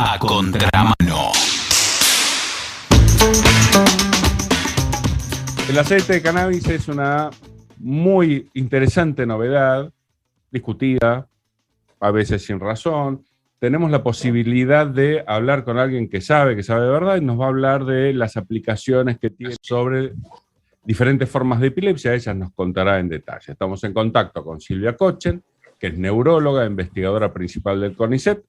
A contramano. El aceite de cannabis es una muy interesante novedad, discutida, a veces sin razón. Tenemos la posibilidad de hablar con alguien que sabe de verdad, y nos va a hablar de las aplicaciones que tiene sobre diferentes formas de epilepsia. Ella nos contará en detalle. Estamos en contacto con Silvia Kochen, que es neuróloga, investigadora principal del CONICET,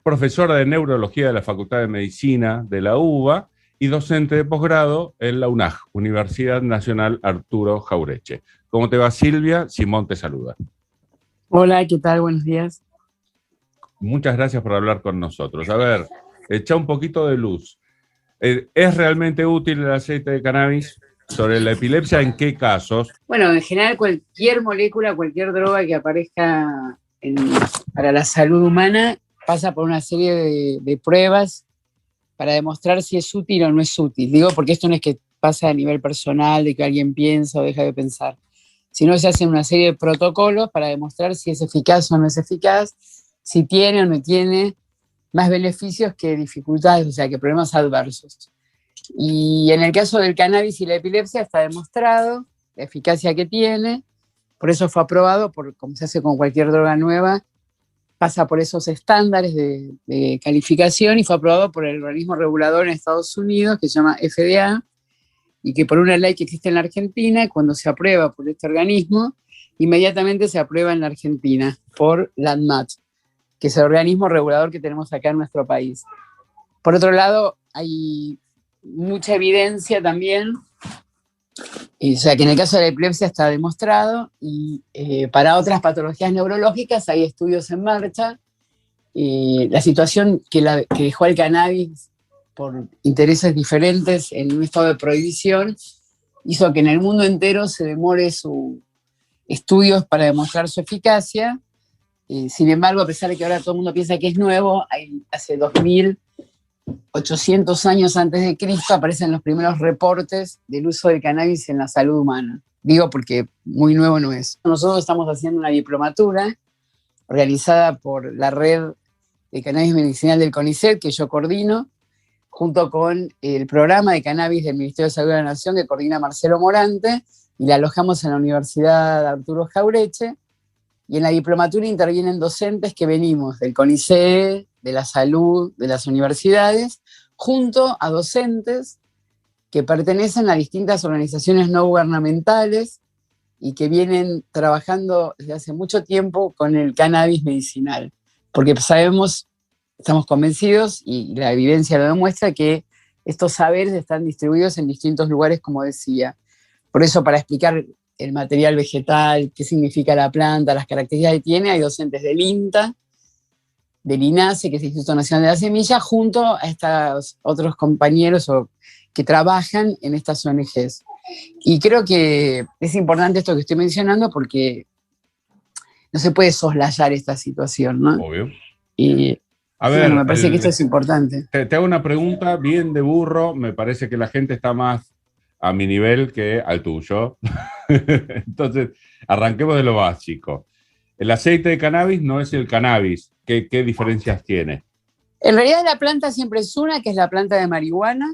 profesora de neurología de la Facultad de Medicina de la UBA y docente de posgrado en la UNAJ, Universidad Nacional Arturo Jauretche. ¿Cómo te va, Silvia? Simón te saluda. Hola, ¿qué tal? Buenos días. Muchas gracias por hablar con nosotros. A ver, echa un poquito de luz. ¿Es realmente útil el aceite de cannabis sobre la epilepsia? ¿En qué casos? Bueno, en general cualquier molécula, cualquier droga que aparezca para la salud humana pasa por una serie de pruebas para demostrar si es útil o no es útil. Digo, porque esto no es que pasa a nivel personal, de que alguien piensa o deja de pensar, sino se hacen una serie de protocolos para demostrar si es eficaz o no es eficaz, si tiene o no tiene más beneficios que dificultades, o sea, que problemas adversos. Y en el caso del cannabis y la epilepsia está demostrado la eficacia que tiene, por eso fue aprobado, como se hace con cualquier droga nueva, pasa por esos estándares de calificación y fue aprobado por el organismo regulador en Estados Unidos, que se llama FDA, y que por una ley que existe en la Argentina, cuando se aprueba por este organismo, inmediatamente se aprueba en la Argentina por la ANMAT, que es el organismo regulador que tenemos acá en nuestro país. Por otro lado, hay mucha evidencia también, o sea que en el caso de la epilepsia está demostrado, y para otras patologías neurológicas hay estudios en marcha. La situación que dejó el cannabis por intereses diferentes en un estado de prohibición hizo que en el mundo entero se demore sus estudios para demostrar su eficacia. Sin embargo, a pesar de que ahora todo el mundo piensa que es nuevo, hace 2800 años antes de Cristo aparecen los primeros reportes del uso del cannabis en la salud humana. Digo porque muy nuevo no es. Nosotros estamos haciendo una diplomatura organizada por la red de cannabis medicinal del CONICET, que yo coordino, junto con el programa de cannabis del Ministerio de Salud de la Nación, que coordina Marcelo Morante, y la alojamos en la Universidad Arturo Jauretche. Y en la diplomatura intervienen docentes que venimos del CONICET, de la salud, de las universidades, junto a docentes que pertenecen a distintas organizaciones no gubernamentales y que vienen trabajando desde hace mucho tiempo con el cannabis medicinal. Porque sabemos, estamos convencidos, y la evidencia lo demuestra, que estos saberes están distribuidos en distintos lugares, como decía. Por eso, para explicar el material vegetal, qué significa la planta, las características que tiene, hay docentes del INTA, del INASE, que es el Instituto Nacional de la Semilla, junto a estos otros compañeros que trabajan en estas ONGs. Y creo que es importante esto que estoy mencionando porque no se puede soslayar esta situación, ¿no? Obvio. Y a ver, bueno, me parece que esto es importante. Te hago una pregunta bien de burro. Me parece que la gente está más a mi nivel que al tuyo. Entonces, arranquemos de lo básico. El aceite de cannabis no es el cannabis. ¿Qué diferencias tiene? En realidad la planta siempre es una, que es la planta de marihuana,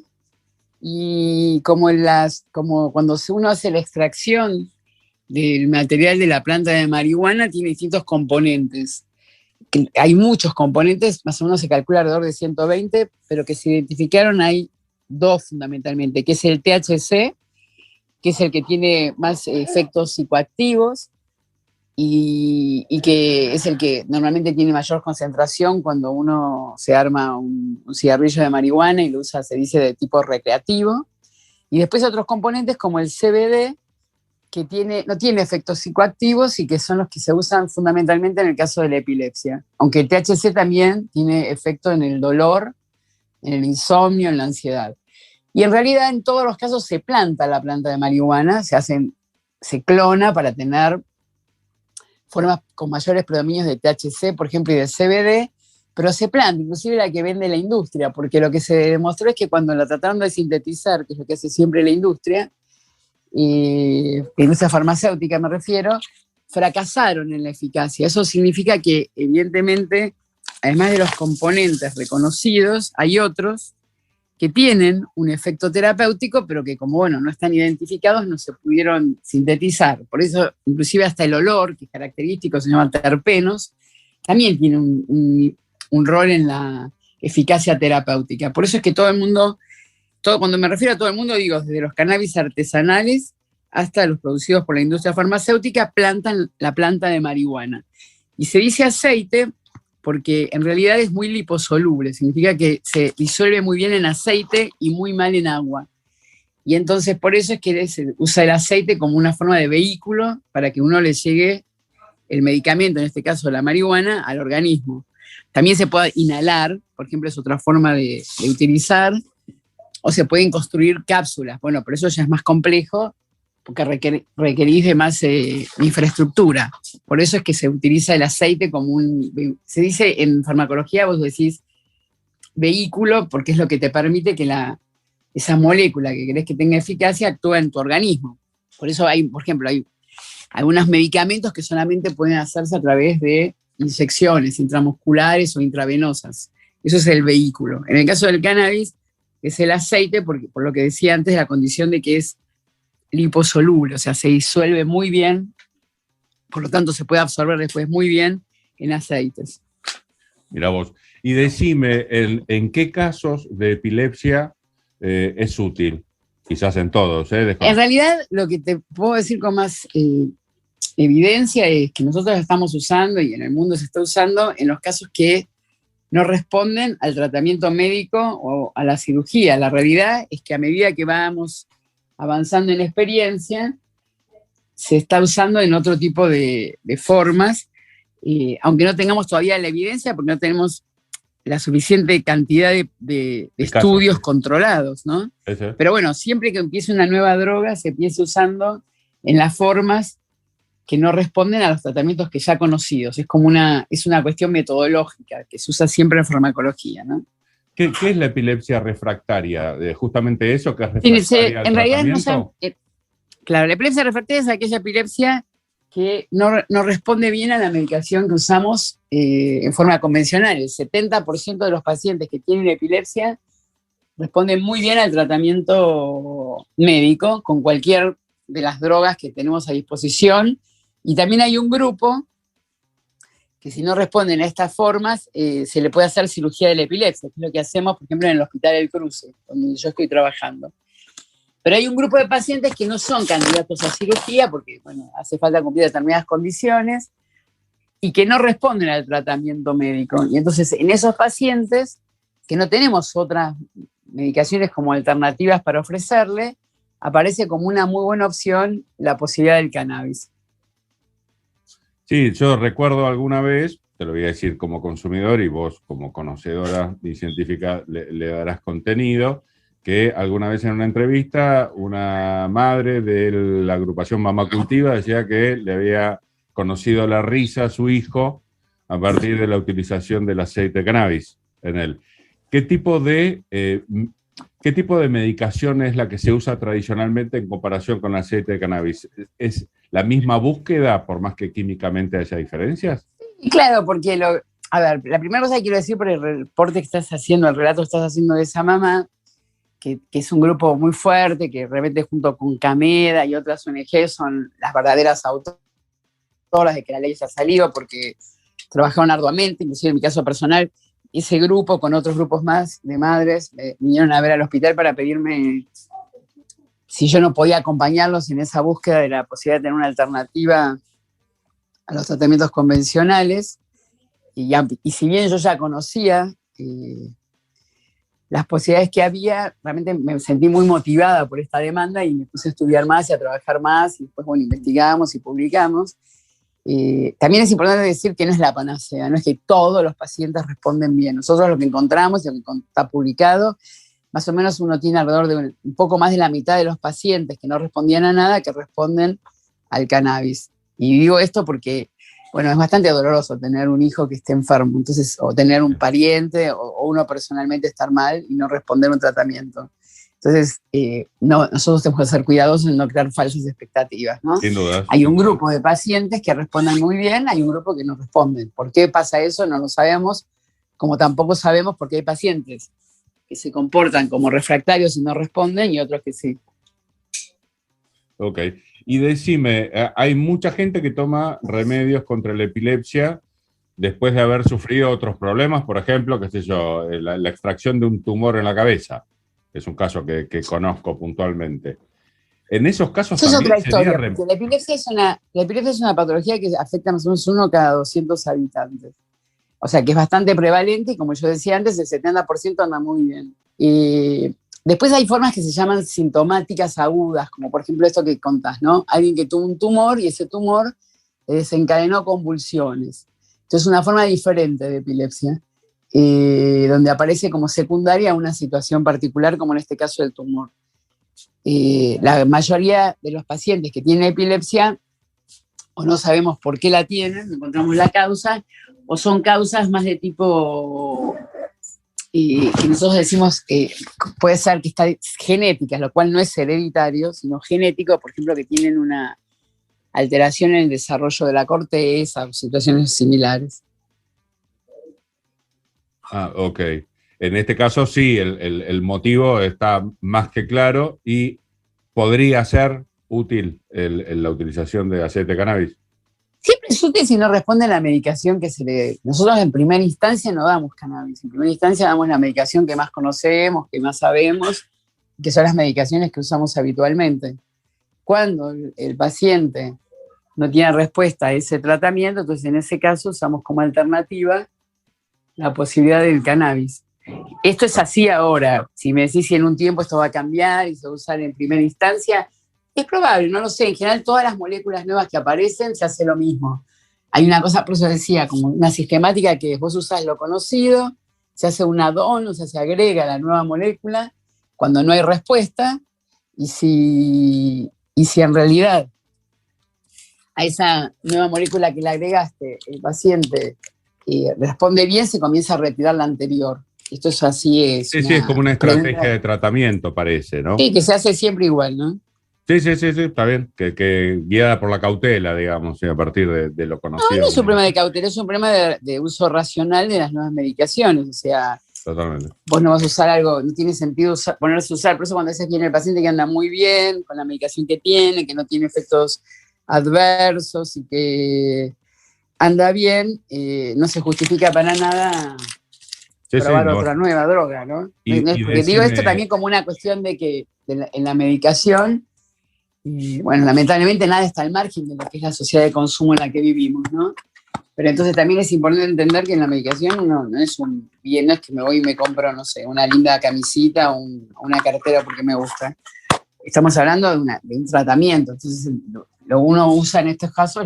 y como cuando uno hace la extracción del material de la planta de marihuana, tiene distintos componentes. Hay muchos componentes, más o menos se calcula alrededor de 120, pero que se identificaron hay dos fundamentalmente, que es el THC, que es el que tiene más efectos psicoactivos, y que es el que normalmente tiene mayor concentración cuando uno se arma un cigarrillo de marihuana y lo usa, se dice, de tipo recreativo. Y después otros componentes como el CBD, que no tiene efectos psicoactivos y que son los que se usan fundamentalmente en el caso de la epilepsia. Aunque el THC también tiene efecto en el dolor, en el insomnio, en la ansiedad. Y en realidad en todos los casos se planta la planta de marihuana, se clona para tener formas con mayores predominios de THC, por ejemplo, y de CBD, pero se planta, inclusive la que vende la industria, porque lo que se demostró es que cuando la trataron de sintetizar, que es lo que hace siempre la industria farmacéutica me refiero, fracasaron en la eficacia. Eso significa que, evidentemente, además de los componentes reconocidos, hay otros que tienen un efecto terapéutico, pero que como, bueno, no están identificados, no se pudieron sintetizar. Por eso, inclusive hasta el olor, que es característico, se llama terpenos, también tiene un rol en la eficacia terapéutica. Por eso es que todo el mundo, cuando me refiero a todo el mundo, digo, desde los cannabis artesanales hasta los producidos por la industria farmacéutica, plantan la planta de marihuana. Y se dice aceite porque en realidad es muy liposoluble, significa que se disuelve muy bien en aceite y muy mal en agua. Y entonces por eso es que se usa el aceite como una forma de vehículo para que uno le llegue el medicamento, en este caso la marihuana, al organismo. También se puede inhalar, por ejemplo, es otra forma de utilizar, o se pueden construir cápsulas. Bueno, pero eso ya es más complejo, porque requerís de más infraestructura. Por eso es que se utiliza el aceite como se dice en farmacología, vos decís vehículo, porque es lo que te permite que esa molécula que querés que tenga eficacia actúe en tu organismo. Por eso por ejemplo, hay algunos medicamentos que solamente pueden hacerse a través de inyecciones intramusculares o intravenosas. Eso es el vehículo. En el caso del cannabis, es el aceite, porque, por lo que decía antes, la condición de que es liposoluble, o sea, se disuelve muy bien, por lo tanto se puede absorber después muy bien en aceites. Mira vos, y decime, ¿en qué casos de epilepsia es útil? Quizás en todos, ¿eh? En realidad, lo que te puedo decir con más evidencia es que nosotros la estamos usando, y en el mundo se está usando, en los casos que no responden al tratamiento médico o a la cirugía. La realidad es que a medida que vamos avanzando en la experiencia, se está usando en otro tipo de formas, aunque no tengamos todavía la evidencia, porque no tenemos la suficiente cantidad de estudios casos controlados, ¿no? Eso. Pero bueno, siempre que empiece una nueva droga, se empieza usando en las formas que no responden a los tratamientos que ya conocidos. Es como una cuestión metodológica que se usa siempre en farmacología, ¿no? ¿Qué es la epilepsia refractaria? Justamente eso, que es refractaria al en realidad tratamiento. Claro, la epilepsia refractaria es aquella epilepsia que no responde bien a la medicación que usamos en forma convencional. El 70% de los pacientes que tienen epilepsia responden muy bien al tratamiento médico con cualquier de las drogas que tenemos a disposición. Y también hay un grupo que, si no responden a estas formas, se le puede hacer cirugía de la epilepsia, que es lo que hacemos, por ejemplo, en el Hospital del Cruce, donde yo estoy trabajando. Pero hay un grupo de pacientes que no son candidatos a cirugía porque, bueno, hace falta cumplir determinadas condiciones y que no responden al tratamiento médico. Y entonces, en esos pacientes que no tenemos otras medicaciones como alternativas para ofrecerle, aparece como una muy buena opción la posibilidad del cannabis. Sí, yo recuerdo alguna vez, te lo voy a decir como consumidor y vos como conocedora y científica le darás contenido, que alguna vez en una entrevista una madre de la agrupación Mamá Cultiva decía que le había conocido la risa a su hijo a partir de la utilización del aceite de cannabis en él. ¿Qué tipo de medicación es la que se usa tradicionalmente en comparación con el aceite de cannabis? ¿Es la misma búsqueda, por más que químicamente haya diferencias? Y claro, porque a ver, la primera cosa que quiero decir por el reporte que estás haciendo, el relato que estás haciendo de esa mamá, que es un grupo muy fuerte, que realmente junto con Cameda y otras ONG son las verdaderas autoras de que la ley haya salido, porque trabajaron arduamente, inclusive en mi caso personal. Ese grupo con otros grupos más de madres vinieron a ver al hospital para pedirme si yo no podía acompañarlos en esa búsqueda de la posibilidad de tener una alternativa a los tratamientos convencionales. Y si bien yo ya conocía las posibilidades que había, realmente me sentí muy motivada por esta demanda y me puse a estudiar más y a trabajar más, y después, bueno, investigamos y publicamos. También es importante decir que no es la panacea, no es que todos los pacientes responden bien. Nosotros lo que encontramos, y lo que está publicado, más o menos uno tiene alrededor de un poco más de la mitad de los pacientes que no respondían a nada que responden al cannabis. Y digo esto porque, bueno, es bastante doloroso tener un hijo que esté enfermo, entonces, o tener un pariente o uno personalmente estar mal y no responder a un tratamiento. Entonces, nosotros tenemos que ser cuidadosos en no crear falsas expectativas, ¿no? Sin duda. Hay un grupo de pacientes que responden muy bien, hay un grupo que no responden. ¿Por qué pasa eso? No lo sabemos, como tampoco sabemos porque hay pacientes que se comportan como refractarios y no responden y otros que sí. Ok. Y decime, hay mucha gente que toma remedios contra la epilepsia después de haber sufrido otros problemas, por ejemplo, qué sé yo, la extracción de un tumor en la cabeza. Es un caso que conozco puntualmente. En esos casos Eso es también otra sería... historia, porque la epilepsia es una patología que afecta más o menos 1 cada 200 habitantes. O sea, que es bastante prevalente y como yo decía antes, el 70% anda muy bien. Y después hay formas que se llaman sintomáticas agudas, como por ejemplo esto que contás, ¿no? Alguien que tuvo un tumor y ese tumor desencadenó convulsiones. Entonces, es una forma diferente de epilepsia, donde aparece como secundaria una situación particular, como en este caso el tumor. La mayoría de los pacientes que tienen epilepsia, o no sabemos por qué la tienen, no encontramos la causa, o son causas más de tipo, que nosotros decimos que puede ser que está genética, lo cual no es hereditario, sino genético, por ejemplo, que tienen una alteración en el desarrollo de la corteza o situaciones similares. Ah, ok. En este caso sí, el motivo está más que claro y podría ser útil la utilización de aceite de cannabis. Siempre es útil si no responde a la medicación que se le... Nosotros en primera instancia no damos cannabis, en primera instancia damos la medicación que más conocemos, que más sabemos, que son las medicaciones que usamos habitualmente. Cuando el paciente no tiene respuesta a ese tratamiento, entonces en ese caso usamos como alternativa la posibilidad del cannabis. Esto es así ahora. Si me decís si en un tiempo esto va a cambiar y se va a usar en primera instancia, es probable, no lo sé. En general, todas las moléculas nuevas que aparecen se hace lo mismo. Hay una cosa, por eso decía, como una sistemática que vos usás lo conocido, se hace un add-on, o sea, se agrega la nueva molécula cuando no hay respuesta, y si en realidad a esa nueva molécula que le agregaste, el paciente responde bien, se comienza a retirar la anterior. Esto es así, es Sí, sí, es como una estrategia de tratamiento, parece, ¿no? Sí, que se hace siempre igual, ¿no? Sí, sí, sí, sí, está bien. Que guiada por la cautela, digamos, a partir de lo conocido. No, no es un problema de cautela, es un problema de uso racional de las nuevas medicaciones. O sea, totalmente. Vos no vas a usar algo, no tiene sentido ponerse a usar. Por eso cuando a veces viene el paciente que anda muy bien con la medicación que tiene, que no tiene efectos adversos y que anda bien, no se justifica para nada probar otra nueva droga, ¿no? Porque digo esto también como una cuestión de que en la medicación, bueno, lamentablemente nada está al margen de lo que es la sociedad de consumo en la que vivimos, ¿no? Pero entonces también es importante entender que en la medicación no es un bien, no es que me voy y me compro, no sé, una linda camisita o una cartera porque me gusta. Estamos hablando de un tratamiento, entonces lo uno usa en estos casos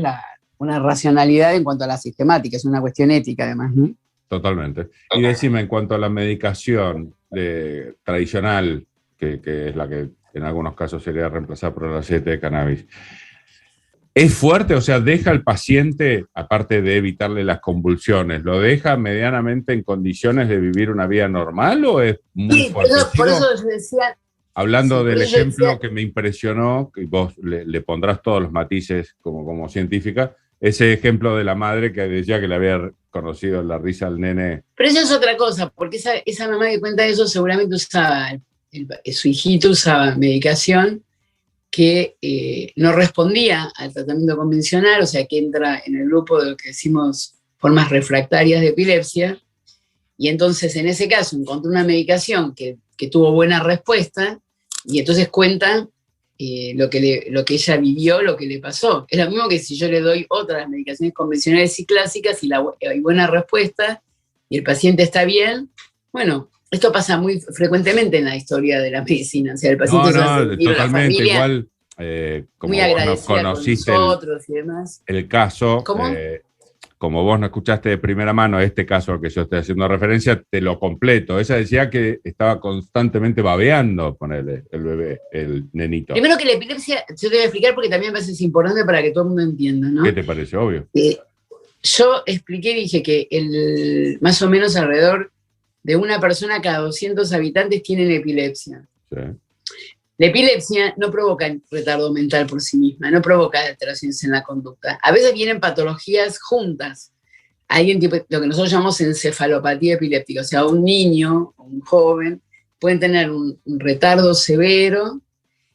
una racionalidad en cuanto a la sistemática, es una cuestión ética además, ¿no? Totalmente. Y decime, en cuanto a la medicación tradicional, que es la que en algunos casos sería reemplazada por el aceite de cannabis, ¿es fuerte? O sea, ¿deja al paciente, aparte de evitarle las convulsiones, lo deja medianamente en condiciones de vivir una vida normal o es muy fuerte? Por eso yo decía... Hablando del ejemplo que me impresionó, que vos le pondrás todos los matices como científica, ese ejemplo de la madre que decía que le había conocido la risa al nene. Pero eso es otra cosa, porque esa mamá que cuenta eso seguramente usaba, su hijito usaba medicación que no respondía al tratamiento convencional, o sea, que entra en el grupo de lo que decimos formas refractarias de epilepsia, y entonces en ese caso encontró una medicación que tuvo buena respuesta, y entonces cuenta lo que ella vivió, lo que le pasó. Es lo mismo que si yo le doy otras medicaciones convencionales y clásicas y hay buena respuesta y el paciente está bien, bueno, esto pasa muy frecuentemente en la historia de la medicina. O sea, el paciente totalmente igual, como muy vos no conociste con nosotros y demás. El caso, como vos no escuchaste de primera mano este caso al que yo estoy haciendo referencia, te lo completo. Ella decía que estaba constantemente babeando, ponerle el bebé, el nenito. Primero que la epilepsia, yo te voy a explicar porque también me parece importante para que todo el mundo entienda, ¿no? ¿Qué te parece? Obvio. Yo expliqué, dije que más o menos alrededor de una persona cada 200 habitantes tienen epilepsia. Sí. La epilepsia no provoca retardo mental por sí misma, no provoca alteraciones en la conducta. A veces vienen patologías juntas. alguien tipo, lo que nosotros llamamos encefalopatía epiléptica, o sea, un niño o un joven pueden tener un retardo severo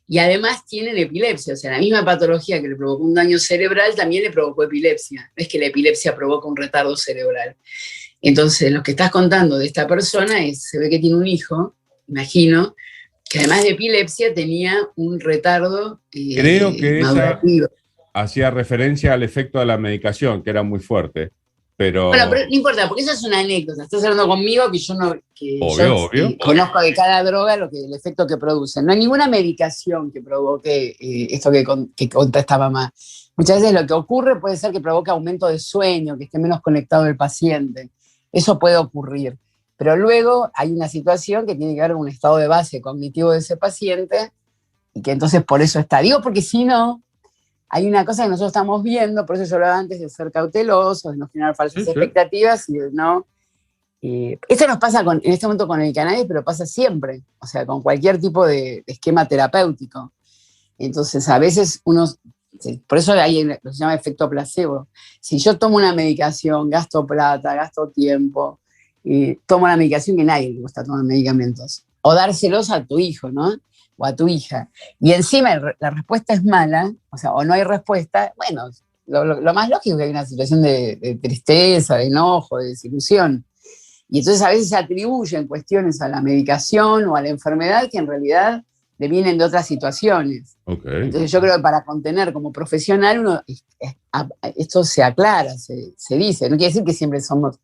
y además tienen epilepsia, o sea, la misma patología que le provocó un daño cerebral también le provocó epilepsia, no es que la epilepsia provoca un retardo cerebral. Entonces, lo que estás contando de esta persona se ve que tiene un hijo, imagino, que además de epilepsia tenía un retardo Creo que madurativo. hacía referencia al efecto de la medicación, que era muy fuerte, Bueno, pero... pero no importa, porque eso es una anécdota. Estás hablando conmigo que yo no Obvio. conozco de cada droga el efecto que produce. No hay ninguna medicación que provoque esto que conta esta mamá. Muchas veces lo que ocurre puede ser que provoque aumento de sueño, que esté menos conectado el paciente. Eso puede ocurrir. Pero luego hay una situación que tiene que ver con un estado de base cognitivo de ese paciente y que entonces por eso está. Digo porque si no, hay una cosa que nosotros estamos viendo, por eso yo hablaba antes de ser cautelosos, de no generar falsas expectativas y de no... esto nos pasa en este momento con el cannabis, pero pasa siempre, o sea, con cualquier tipo de esquema terapéutico. Entonces, a veces por eso hay lo que se llama efecto placebo. Si yo tomo una medicación, gasto plata, gasto tiempo, tomo una medicación, que a nadie le gusta tomar medicamentos, o dárselos a tu hijo, ¿no? O a tu hija, y encima la respuesta es mala, o sea, o no hay respuesta, bueno, lo más lógico es que hay una situación de tristeza, de enojo, de desilusión. Y entonces a veces se atribuyen cuestiones a la medicación o a la enfermedad que en realidad devienen de otras situaciones. Okay. Entonces yo creo que para contener como profesional, esto se aclara, se dice. No quiere decir que siempre somos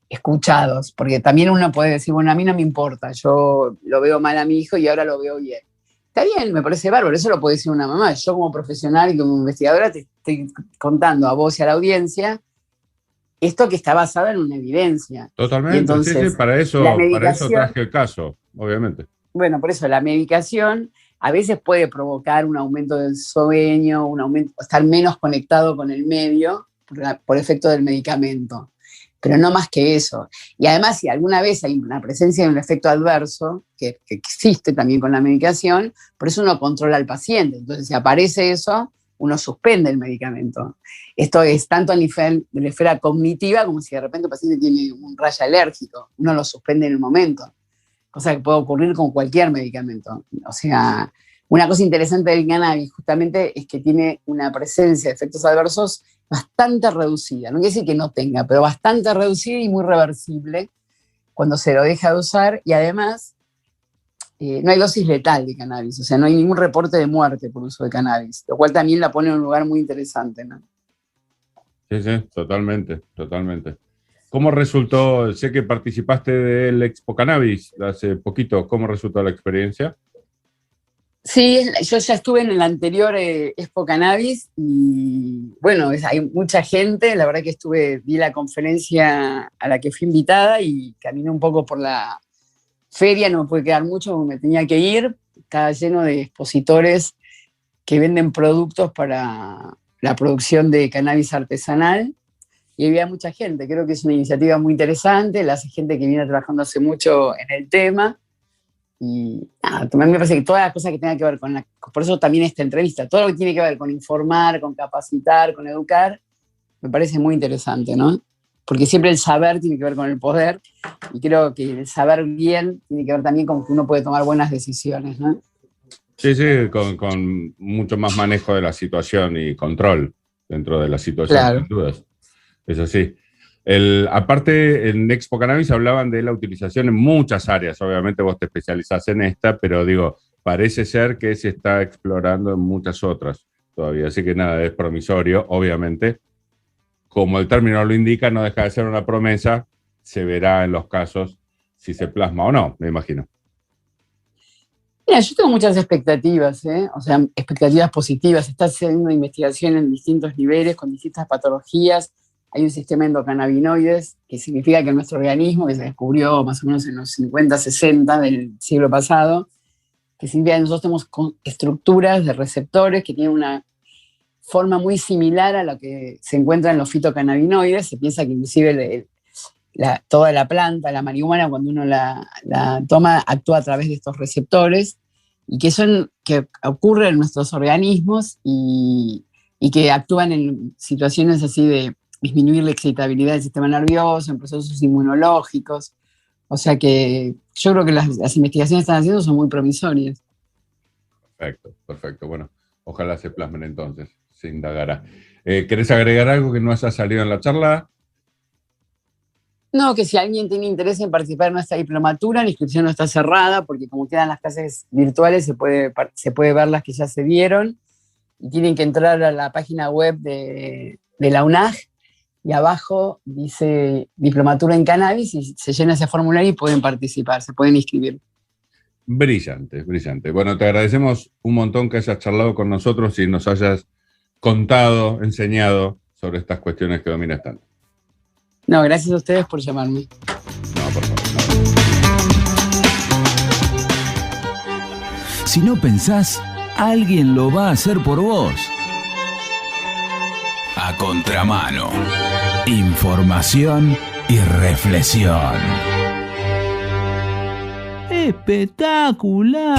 escuchados, porque también uno puede decir, bueno, a mí no me importa, yo lo veo mal a mi hijo y ahora lo veo bien. Está bien, me parece bárbaro, eso lo puede decir una mamá. Yo como profesional y como investigadora te estoy contando a vos y a la audiencia esto que está basado en una evidencia. Totalmente, entonces, sí, para eso traje el caso, obviamente. Bueno, por eso la medicación a veces puede provocar un aumento del sueño, estar menos conectado con el medio por efecto del medicamento, pero no más que eso. Y además, si alguna vez hay una presencia de un efecto adverso, que existe también con la medicación, por eso uno controla al paciente. Entonces, si aparece eso, uno suspende el medicamento. Esto es tanto a nivel de la esfera cognitiva como si de repente el paciente tiene un rayo alérgico, uno lo suspende en el momento, cosa que puede ocurrir con cualquier medicamento. O sea, una cosa interesante del cannabis justamente es que tiene una presencia de efectos adversos bastante reducida, no quiere decir que no tenga, pero bastante reducida y muy reversible cuando se lo deja de usar, y además no hay dosis letal de cannabis, o sea, no hay ningún reporte de muerte por uso de cannabis, lo cual también la pone en un lugar muy interesante, ¿no? Sí, totalmente. ¿Cómo resultó? Sé que participaste del Expo Cannabis hace poquito. ¿Cómo resultó la experiencia? Sí, yo ya estuve en el anterior Expo Cannabis y bueno, hay mucha gente, la verdad que vi la conferencia a la que fui invitada y caminé un poco por la feria, no me pude quedar mucho porque me tenía que ir, estaba lleno de expositores que venden productos para la producción de cannabis artesanal y había mucha gente. Creo que es una iniciativa muy interesante, la hace gente que viene trabajando hace mucho en el tema y nada, a mí me parece que todas las cosas que tengan que ver por eso también esta entrevista, todo lo que tiene que ver con informar, con capacitar, con educar, me parece muy interesante, ¿no? Porque siempre el saber tiene que ver con el poder y creo que el saber bien tiene que ver también con que uno puede tomar buenas decisiones, ¿no? Sí, con mucho más manejo de la situación y control dentro de la situación, claro. Sin dudas. Eso sí. Aparte, en Expo Cannabis hablaban de la utilización en muchas áreas. Obviamente vos te especializás en esta, pero digo, parece ser que se está explorando en muchas otras todavía. Así que nada, es promisorio, obviamente. Como el término lo indica, no deja de ser una promesa. Se verá en los casos si se plasma o no, me imagino. Mira, yo tengo muchas expectativas, o sea, expectativas positivas. Se está haciendo investigación en distintos niveles, con distintas patologías. Hay un sistema endocannabinoides, que significa que nuestro organismo, que se descubrió más o menos en los 50, 60 del siglo pasado, que significa que nosotros tenemos estructuras de receptores que tienen una forma muy similar a lo que se encuentra en los fitocannabinoides. Se piensa que inclusive toda la planta, la marihuana, cuando uno la toma, actúa a través de estos receptores y que ocurren en nuestros organismos y que actúan en situaciones así de disminuir la excitabilidad del sistema nervioso, en procesos inmunológicos. O sea que yo creo que las investigaciones que están haciendo son muy promisorias. Perfecto. Bueno, ojalá se plasmen entonces, se indagará. ¿Querés agregar algo que no haya salido en la charla? No, que si alguien tiene interés en participar en nuestra diplomatura, la inscripción no está cerrada, porque como quedan las clases virtuales, se puede ver las que ya se dieron, y tienen que entrar a la página web de la UNAG, y abajo dice Diplomatura en Cannabis, y se llena ese formulario y pueden participar, se pueden inscribir. Brillante. Bueno, te agradecemos un montón que hayas charlado con nosotros y nos hayas contado, enseñado sobre estas cuestiones que dominas tanto. No, gracias a ustedes por llamarme. No, por favor. Si no pensás, alguien lo va a hacer por vos. A contramano. Información y reflexión. ¡Espectacular!